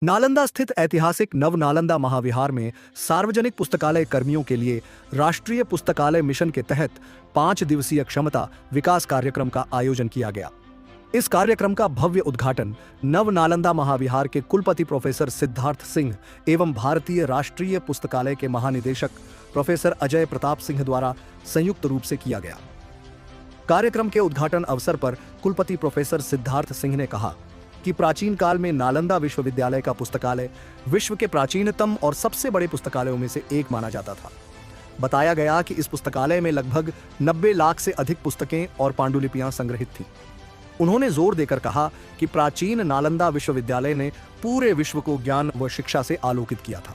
नालंदा स्थित ऐतिहासिक नव नालंदा महाविहार में सार्वजनिक पुस्तकालय कर्मियों के लिए राष्ट्रीय पुस्तकालय मिशन के तहत 5 दिवसीय क्षमता विकास कार्यक्रम का आयोजन किया गया। इस कार्यक्रम का भव्य उद्घाटन नव नालंदा महाविहार के कुलपति प्रोफेसर सिद्धार्थ सिंह एवं भारतीय राष्ट्रीय पुस्तकालय के महानिदेशक प्रोफेसर अजय प्रताप सिंह द्वारा संयुक्त रूप से किया गया। कार्यक्रम के उद्घाटन अवसर पर कुलपति प्रोफेसर सिद्धार्थ सिंह ने कहा कि प्राचीन काल में नालंदा विश्वविद्यालय का पुस्तकालय विश्व के प्राचीनतम और सबसे बड़े पुस्तकालयों में से एक माना जाता था। बताया गया कि इस पुस्तकालय में लगभग 90 लाख से अधिक पुस्तकें और पांडुलिपियां संग्रहित थीं। उन्होंने जोर देकर कहा कि प्राचीन नालंदा विश्वविद्यालय ने पूरे विश्व को ज्ञान व शिक्षा से आलोकित किया था।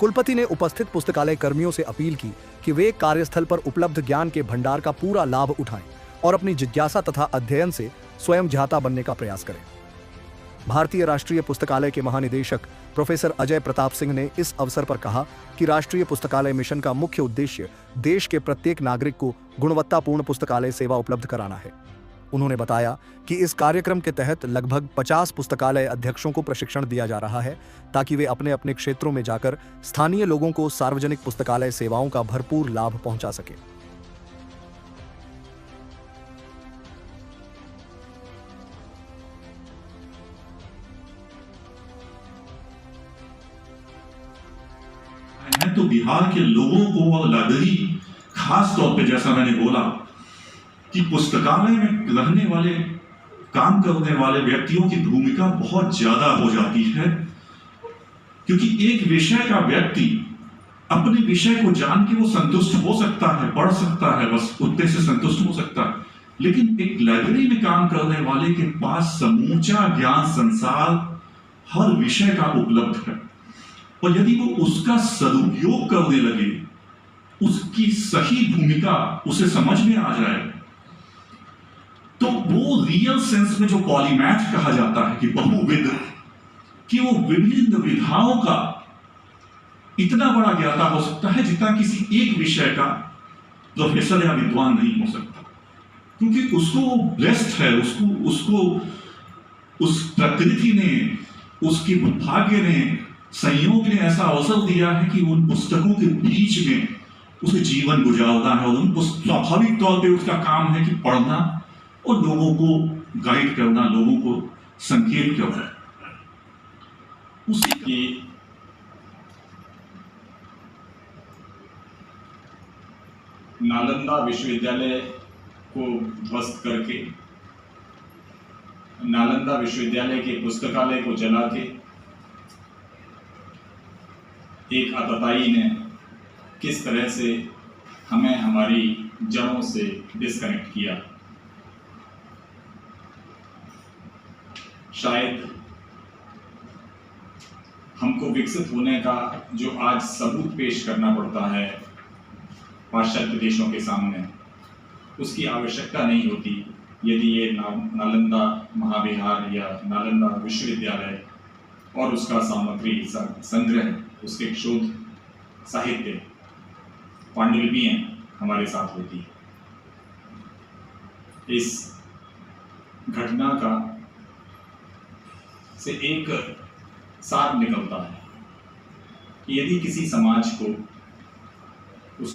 कुलपति ने उपस्थित पुस्तकालय कर्मियों से अपील की कि वे कार्यस्थल पर उपलब्ध ज्ञान के भंडार का पूरा लाभ उठाएं और अपनी जिज्ञासा तथा अध्ययन से स्वयं ज्ञाता बनने का प्रयास करें। भारतीय राष्ट्रीय पुस्तकालय के महानिदेशक प्रोफेसर अजय प्रताप सिंह ने इस अवसर पर कहा कि राष्ट्रीय पुस्तकालय मिशन का मुख्य उद्देश्य देश के प्रत्येक नागरिक को गुणवत्तापूर्ण पुस्तकालय सेवा उपलब्ध कराना है। उन्होंने बताया कि इस कार्यक्रम के तहत लगभग 50 पुस्तकालय अध्यक्षों को प्रशिक्षण दिया जा रहा है ताकि वे अपने अपने क्षेत्रों में जाकर स्थानीय लोगों को सार्वजनिक पुस्तकालय सेवाओं का भरपूर लाभ पहुंचा सके। तो बिहार के लोगों को और लाइब्रेरी खास तौर पे, जैसा मैंने बोला कि पुस्तकालय में रहने वाले, काम करने वाले व्यक्तियों की भूमिका बहुत ज्यादा हो जाती है, क्योंकि एक विषय का व्यक्ति अपने विषय को जान के वो संतुष्ट हो सकता है, पढ़ सकता है, बस उतने से संतुष्ट हो सकता है। लेकिन एक लाइब्रेरी में काम करने वाले के पास समूचा ज्ञान संसार हर विषय का उपलब्ध है, और यदि वो उसका सदुपयोग करने लगे, उसकी सही भूमिका उसे समझ में आ जाए, तो वो रियल सेंस में जो पॉलीमैथ कहा जाता है कि बहुविध, कि वो विभिन्न विधाओं का इतना बड़ा ज्ञाता हो सकता है जितना किसी एक विषय का प्रोफेसर या विद्वान नहीं हो सकता, क्योंकि उसको ब्लेस्ड है, उसको उस प्रकृति ने, उसके भाग्य ने, संयोग ने ऐसा अवसर दिया है कि उन पुस्तकों के बीच में उसे जीवन गुजारना है, और उन स्वाभाविक तौर पे उसका काम है कि पढ़ना और लोगों को गाइड करना, लोगों को संकेत करना। उसी की नालंदा विश्वविद्यालय को ध्वस्त करके, नालंदा विश्वविद्यालय के पुस्तकालय को जला के एक आतताई ने किस तरह से हमें हमारी जड़ों से डिस्कनेक्ट किया। शायद हमको विकसित होने का जो आज सबूत पेश करना पड़ता है पाश्चात्य देशों के सामने, उसकी आवश्यकता नहीं होती यदि ये नालंदा महाविहार या नालंदा विश्वविद्यालय और उसका सामग्री संग्रह, उसके शोध साहित्य, पांडुलिपियां हमारे साथ होती है। इस घटना का से एक सार निकलता है कि यदि किसी समाज को